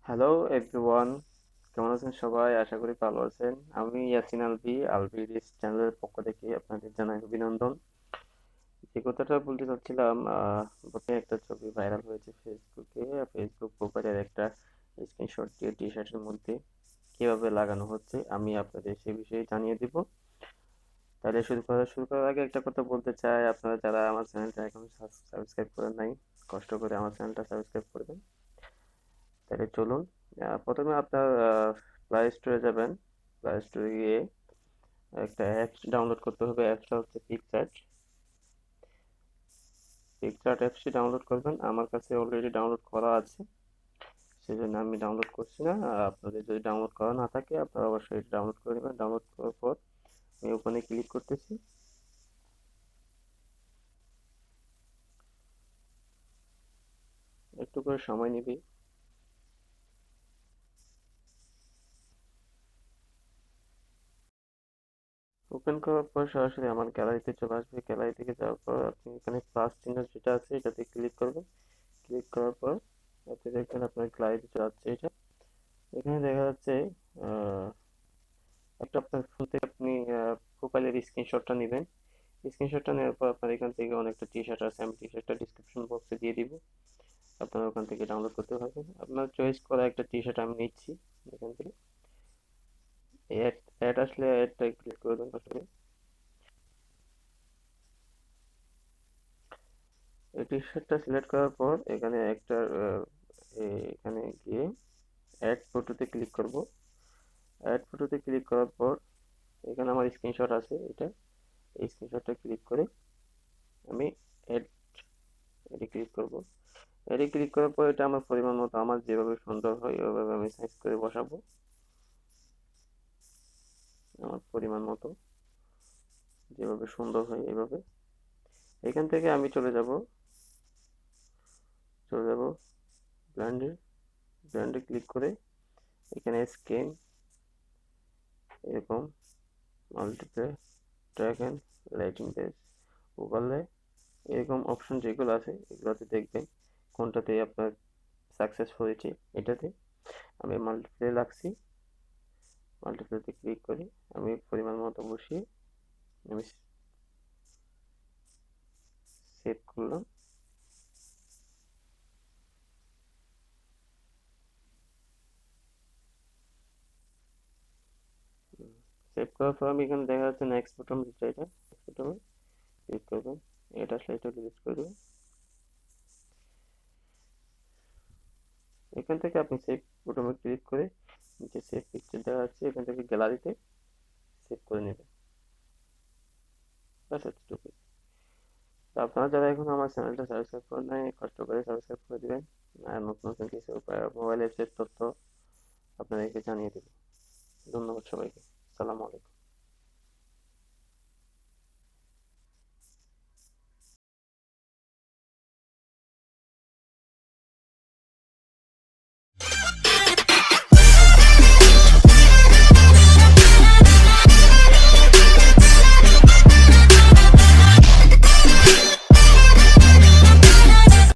Hello everyone, কেমন আছেন সবাই? আশা করি ভালো আছেন। আমি ইয়াসিন আলভি এডিটস চ্যানেলের পক্ষ থেকে আপনাদের জানাই অভিনন্দন। যে কথাটা বলতে চাচ্ছিলাম, বর্তমানে একটা ছবি ভাইরাল হয়েছে ফেসবুকে। ফেসবুক প্রোফাইলের একটা স্ক্রিনশট দিয়ে টি শার্টের মধ্যে কিভাবে লাগানো হচ্ছে আমি আপনাদের সে বিষয়ে জানিয়ে দিব। তাহলে শুরু করার আগে একটা কথা বলতে চাই, আপনারা যারা আমার চ্যানেলটা এখন সাবস্ক্রাইব করেন নাই, কষ্ট করে আমার চ্যানেলটা সাবস্ক্রাইব করবেন। তাহলে চলুন, প্রথমে আপনার প্লে স্টোরে যাবেন। প্লে স্টোরে গিয়ে একটা অ্যাপস ডাউনলোড করতে হবে। অ্যাপসটা হচ্ছে পিকচার্ট। পিকচার্ট অ্যাপসটি ডাউনলোড করবেন। আমার কাছে অলরেডি ডাউনলোড করা আছে, সেজন্য আমি ডাউনলোড করছি না। আপনাদের যদি ডাউনলোড করা না থাকে আপনারা অবশ্যই এটা ডাউনলোড করে নেবেন। ডাউনলোড করার পর আমি ওখানে ক্লিক করতেছি। একটু করে সময় নিবে। ওপেন করার পর সরাসরি আমার গ্যালারিতে চলে আসবে। গ্যালারি থেকে যাওয়ার পর আপনি এখানে প্লাস চিহ্ন যেটা আছে এটাতে ক্লিক করবেন। ক্লিক করার পর আপনি দেখবেন আপনার গ্যালারিতে চলে আসছে এটা। এখানে দেখা যাচ্ছে আহ, একটা আপনার ফোন থেকে আপনি প্রোফাইলের স্ক্রিনশটটা নেবেন। স্ক্রিনশটটা নেওয়ার পর আপনার এখান থেকে অনেকটা টি শার্ট আছে, আমি টি শার্টটা ডিসক্রিপশন বক্সে দিয়ে দিব। আপনারা ওখান থেকে ডাউনলোড করতে পারবেন। আপনার চয়েস করা একটা টি শার্ট আমি নিচ্ছি এখান থেকে। অ্যাড অ্যাড আসলে অ্যাডটা ক্লিক করবেন আসলে। এই টি শার্টটা সিলেক্ট করার পর এখানে একটা এখানে গিয়ে অ্যাড ফটোতে ক্লিক করব। অ্যাড ফটোতে ক্লিক করার পর এখানে আমার স্ক্রিনশট আছে এটা। এই স্ক্রিনশটটা ক্লিক করে আমি অ্যাড এটি ক্লিক করব। এটি ক্লিক করার পর এটা আমার পরিমাণ মতো, আমার যেভাবে সুন্দর হয় ওইভাবে আমি সাইজ করে বসাবো আমার পরিমাণ মতো, যেভাবে সুন্দর হয় এভাবে। এখান থেকে আমি চলে যাব ব্র্যান্ডে। ব্র্যান্ডে ক্লিক করে এখানে স্ক্যান, এরকম multiplay, track and lighting page, overlay, এরকম অপশন যেগুলো আছে এগুলোতে দেখবেন কোনটাতে আপনার সাকসেস হয়েছে। এটাতে আমি মাল্টিপ্লে লাগছি। মাল্টিপ্লেতে ক্লিক করি, আমি পরিমাণ মতো বসিয়ে আমি সেভ করলাম। সেভ করার পর আমি এখানে দেখা যাচ্ছে নেক্সট বটন, যেটা এটা নেক্সট বটনে ক্লিক করবেন। এটা আসলে এটা ডিলিট করে দেবেন। এখান থেকে আপনি সেভ বটনে ক্লিক করে নিচে সেভ পিকচার দেখা যাচ্ছে, এখান থেকে গ্যালারিতে সেভ করে নেবেন। ব্যাস এতটুকুই। তো আপনারা যারা এখন আমার চ্যানেলটা সাবস্ক্রাইব করেন নাই, কষ্ট করে সাবস্ক্রাইব করে দিবেন। আর নতুন নতুন কিছু মোবাইল অ্যাপসের তথ্য আপনাদেরকে জানিয়ে দেব। ধন্যবাদ সবাইকে। আসসালামু আলাইকুম।